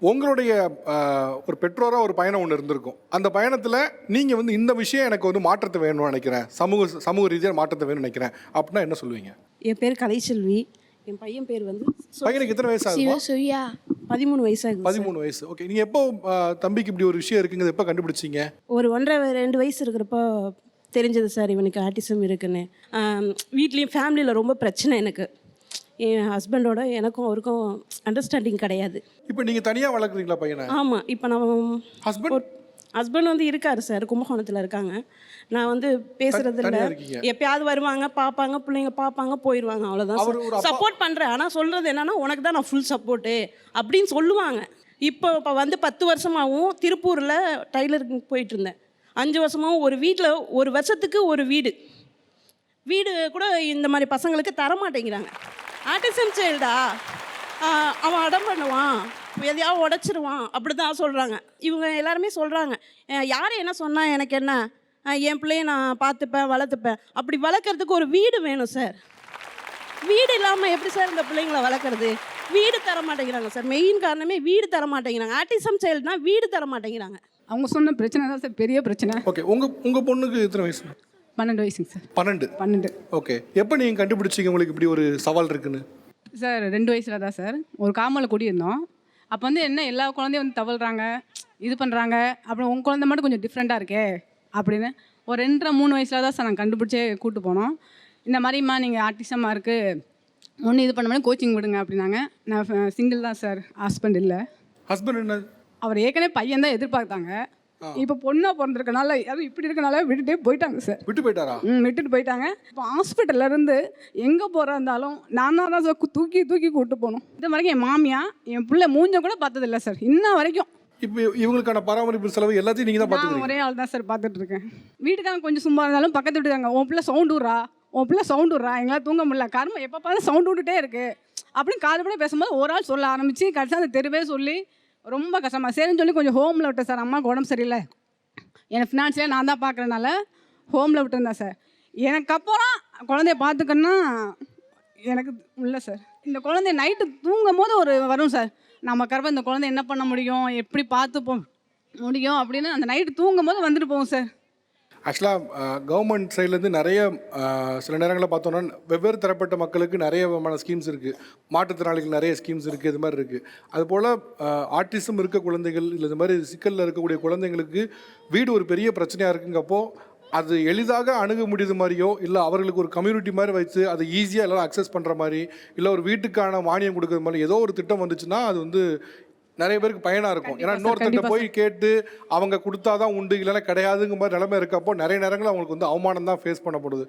உங்களுடைய ஒரு பெற்றோராக ஒரு பயணம் ஒன்று இருந்திருக்கும். அந்த பயணத்தில் நீங்கள் வந்து இந்த விஷயம் எனக்கு வந்து மாற்றத்தை வேணும்னு நினைக்கிறேன், சமூக ரீதியாக மாற்றத்தை வேணும்னு நினைக்கிறேன் அப்படின்னா என்ன சொல்லுவீங்க? என் பேர் கலைச்செல்வி. என் பையன் பேர் வந்து பையனுக்கு எத்தனை வயசு ஆகுது? 13 வயசாகுது. 13 வயசு. ஓகே. நீங்கள் எப்போ தம்பிக்கு இப்படி ஒரு விஷயம் இருக்குங்கிறது எப்போ கண்டுபிடிச்சிங்க? ஒரு 1.5-2 வயசு இருக்கிறப்போ தெரிஞ்சது சார் இவனுக்கு ஆட்டிசம் இருக்குன்னு. வீட்லேயும் ஃபேமிலியில் ரொம்ப பிரச்சனை எனக்கு. என் ஹஸ்பண்டோட எனக்கும் அவருக்கும் அண்டர்ஸ்டாண்டிங் கிடையாது. இப்போ நீங்கள் தனியாக வளர்க்குறீங்களா பையனை? ஆமாம். இப்போ நான் ஹஸ்பண்ட் வந்து இருக்காரு சார், கும்பகோணத்தில் இருக்காங்க. நான் வந்து பேசுறது இல்லை. எப்பயாவது வருவாங்க, பார்ப்பாங்க, பிள்ளைங்க பார்ப்பாங்க, போயிடுவாங்க, அவ்வளோதான். சப்போர்ட் பண்ணுறேன், ஆனால் சொல்கிறது என்னன்னா உனக்கு தான் நான் ஃபுல் சப்போர்ட்டு அப்படின்னு சொல்லுவாங்க. இப்போ வந்து 10 வருஷமாகவும் திருப்பூரில் டைலருக்கு போயிட்டு இருந்தேன். 5 வருஷமாகவும் ஒரு வீட்டில் ஒரு வருஷத்துக்கு ஒரு வீடு கூட இந்த மாதிரி பசங்களுக்கு தரமாட்டேங்கிறாங்க. ஆட்டிசம் சைல்டா, அவன் அடம் பண்ணுவான், எதையாவது உடச்சிருவான், அப்படி தான் சொல்கிறாங்க. இவங்க எல்லாருமே சொல்கிறாங்க, யார் என்ன சொன்னால் எனக்கு என்ன, என் பிள்ளைய நான் பார்த்துப்பேன், வளர்த்துப்பேன். அப்படி வளர்க்குறதுக்கு ஒரு வீடு வேணும் சார். வீடு இல்லாமல் எப்படி சார் இந்த பிள்ளைங்களை வளர்க்குறது? வீடு தர மாட்டேங்கிறாங்க சார். மெயின் காரணமே வீடு தர மாட்டேங்கிறாங்க. ஆட்டிசம் சைல்டுனா வீடு தர மாட்டேங்கிறாங்க. அவங்க சொன்ன பிரச்சனை தான் சார் பெரிய பிரச்சனை. ஓகே. உங்கள் பொண்ணுக்கு எத்தனை வயசு? 12 வயசுங்க சார். 12. ஓகே. எப்போ நீங்கள் கண்டுபிடிச்சிங்க உங்களுக்கு இப்படி ஒரு சவால் இருக்குன்னு? சார் 2 வயசில் தான் சார் ஒரு காமலில் கூடியிருந்தோம். அப்போ வந்து என்ன எல்லா குழந்தையும் வந்து தவழ்கிறாங்க, இது பண்ணுறாங்க, அப்புறம் உங்கள் குழந்தை மட்டும் கொஞ்சம் டிஃப்ரெண்ட்டாக இருக்கே அப்படின்னு ஒரு 2.5-3 வயசில் தான் சார் நாங்கள் கண்டுபிடிச்சே கூப்பிட்டு போனோம். இந்த மாதிரிம்மா நீங்கள் ஆர்டிசமாக இருக்குது, ஒன்று இது பண்ண மாதிரி கோச்சிங் விடுங்க அப்படின்னாங்க. நான் சிங்கிள் தான் சார், ஹஸ்பண்ட் இல்லை. ஹஸ்பண்ட் என்ன? அவர் ஏற்கனவே பையன் தான் எதிர்பார்த்தாங்க. இப்போ பொண்ணாக பிறந்திருக்கனால யாரும் இப்படி இருக்கனால விட்டுட்டே போயிட்டாங்க சார். விட்டுட்டு போயிட்டாங்க. இப்போ ஹாஸ்பிட்டல்லேருந்து எங்கே போகிறா இருந்தாலும் நான் தான் சார் தூக்கி கூப்பிட்டு போகணும். இது வரைக்கும் என் மாமியா என் பிள்ளை மூஞ்ச கூட பார்த்ததில்லை சார் இன்ன வரைக்கும். இப்போ இவங்களுக்கான பராமரிப்பு செலவு எல்லாத்தையும் நீங்கள் தான் பார்த்துக்கிறீங்க? ஒரே ஆள் தான் சார் பார்த்துட்டு இருக்கேன். வீட்டுக்காரங்க கொஞ்சம் சும்மா இருந்தாலும் பக்கத்து வீட்டுக்காங்க, உன் பிள்ளை சவுண்டு விட்றா, எங்களால் தூங்க முடியல, கர்மம் எப்போ பார்த்து சவுண்டு விட்டுட்டே இருக்கு அப்படின்னு காது கூட பேசும்போது ஒரு ஆள் சொல்ல ஆரம்பித்து கடைசியாக அந்த தெருவே சொல்லி ரொம்ப கஷ்டமாக சரின்னு சொல்லி கொஞ்சம் ஹோமில் விட்டேன் சார். அம்மாவுக்கு உடம்பு சரியில்லை, எனக்கு ஃபினான்ஷியலாக நான் தான் பார்க்குறதுனால ஹோமில் விட்டுருந்தேன் சார். எனக்கு அப்புறம் குழந்தைய பார்த்துக்கணுன்னா எனக்கு இல்லை சார். இந்த குழந்தைய நைட்டு தூங்கும் போது வரும் சார், நம்ம கருப்பை இந்த குழந்தை என்ன பண்ண முடியும், எப்படி பார்த்து முடியும் அப்படின்னு அந்த நைட்டு தூங்கும் போது வந்துட்டு போகும் சார். ஆக்சுவலாக கவர்மெண்ட் சைட்லேருந்து நிறைய சில நேரங்களில் பார்த்தோன்னா வெவ்வேறு தரப்பட்ட மக்களுக்கு நிறைய விதமான ஸ்கீம்ஸ் இருக்குது, மாற்றுத்திறனாளிகள் நிறைய ஸ்கீம்ஸ் இருக்குது, இது மாதிரி இருக்குது. அதுபோல் ஆர்டிசம் இருக்க குழந்தைகள் இல்லை இது மாதிரி சிக்கலில் இருக்கக்கூடிய குழந்தைங்களுக்கு வீடு ஒரு பெரிய பிரச்சனையாக இருக்குங்கப்போ அது எளிதாக அணுக முடியுது மாதிரியோ இல்லை அவர்களுக்கு ஒரு கம்யூனிட்டி மாதிரி வச்சு அதை ஈஸியாக எல்லாம் அக்சஸ் பண்ணுற மாதிரி இல்லை ஒரு வீட்டுக்கான மானியம் கொடுக்குற மாதிரி ஏதோ ஒரு திட்டம் வந்துச்சுன்னா அது வந்து நிறைய பேருக்கு பயனாக இருக்கும். ஏன்னா இன்னொருத்தட்ட போய் கேட்டு அவங்க கொடுத்தாதான் உண்டு இல்லைன்னா கிடையாதுங்க மாதிரி நிலைமை இருக்கப்போ நிறைய நேரங்கள் அவங்களுக்கு வந்து அவமானம் தான் ஃபேஸ் பண்ணப்படுது.